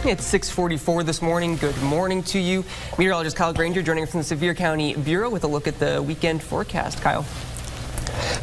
It's 6:44 this morning. Good morning to you. Meteorologist Kyle Grainger joining us from the Sevier County Bureau with a look at the weekend forecast. Kyle.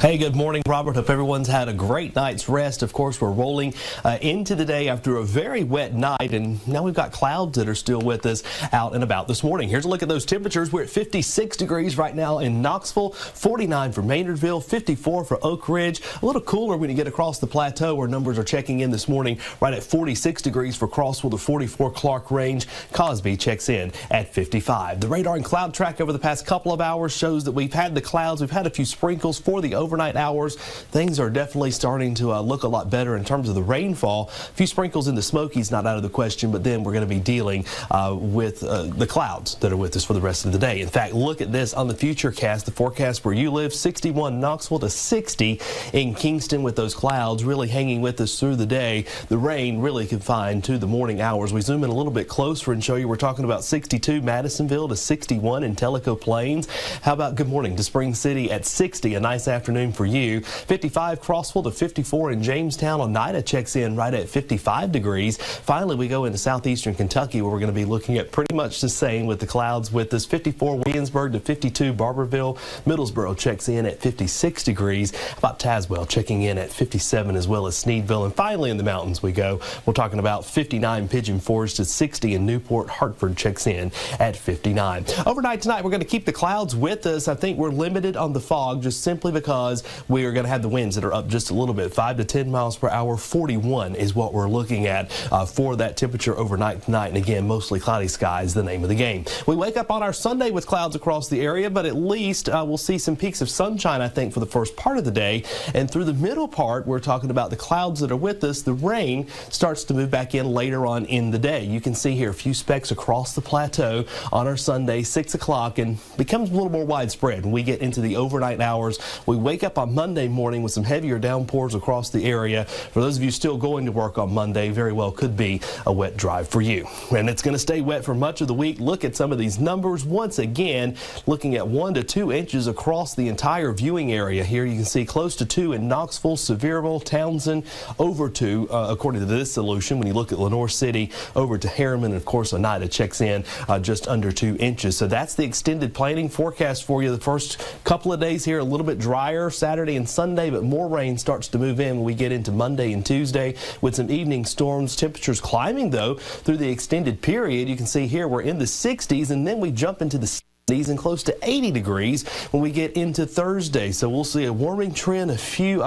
Hey, good morning, Robert. Hope everyone's had a great night's rest. Of course, we're rolling into the day after a very wet night, and now we've got clouds that are still with us out and about this morning. Here's a look at those temperatures. We're at 56 degrees right now in Knoxville, 49 for Maynardville, 54 for Oak Ridge. A little cooler when you get across the plateau where numbers are checking in this morning, right at 46 degrees for Crossville, the 44 Clark range. Cosby checks in at 55. The radar and cloud track over the past couple of hours shows that we've had the clouds. We've had a few sprinkles for the overnight hours. Things are definitely starting to look a lot better in terms of the rainfall. A few sprinkles in the Smokies not out of the question, but then we're going to be dealing with the clouds that are with us for the rest of the day. In fact, look at this on the futurecast, the forecast where you live, 61 Knoxville to 60 in Kingston, with those clouds really hanging with us through the day. The rain really confined to the morning hours. We zoom in a little bit closer and show you we're talking about 62 Madisonville to 61 in Tellico Plains. How about good morning to Spring City at 60, a nice afternoon for you. 55 Crossville to 54 in Jamestown. Oneida checks in right at 55 degrees. Finally, we go into southeastern Kentucky where we're going to be looking at pretty much the same with the clouds with us. 54 Williamsburg to 52 Barberville. Middlesboro checks in at 56 degrees. How about Tazewell checking in at 57, as well as Sneedville. And finally in the mountains we go. We're talking about 59 Pigeon Forge to 60 in Newport. Hartford checks in at 59. Overnight tonight we're going to keep the clouds with us. I think we're limited on the fog just simply because we are going to have the winds that are up just a little bit, 5 to 10 miles per hour. 41 is what we're looking at for that temperature overnight tonight. And again, mostly cloudy skies, the name of the game. We wake up on our Sunday with clouds across the area, but at least we'll see some peaks of sunshine, I think, for the first part of the day. And through the middle part, we're talking about the clouds that are with us. The rain starts to move back in later on in the day. You can see here a few specks across the plateau on our Sunday, 6 o'clock, and becomes a little more widespread when we get into the overnight hours. We wake up on Monday morning with some heavier downpours across the area. For those of you still going to work on Monday, very well could be a wet drive for you. And it's going to stay wet for much of the week. Look at some of these numbers. Once again, looking at 1 to 2 inches across the entire viewing area here. You can see close to 2 in Knoxville, Sevierville, Townsend, over 2, according to this solution. When you look at Lenoir City, over to Harriman, and of course Oneida checks in just under 2 inches. So that's the extended planning forecast for you. The first couple of days here, a little bit drier Saturday and Sunday, but more rain starts to move in when we get into Monday and Tuesday with some evening storms. Temperatures climbing, though, through the extended period. You can see here we're in the 60s, and then we jump into the 70s and close to 80 degrees when we get into Thursday. So we'll see a warming trend, a few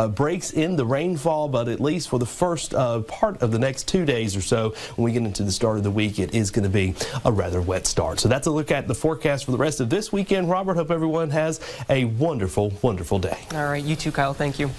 breaks in the rainfall, but at least for the first part of the next 2 days or so, when we get into the start of the week, it is going to be a rather wet start. So that's a look at the forecast for the rest of this weekend. Robert, hope everyone has a wonderful, wonderful day. All right, you too, Kyle. Thank you.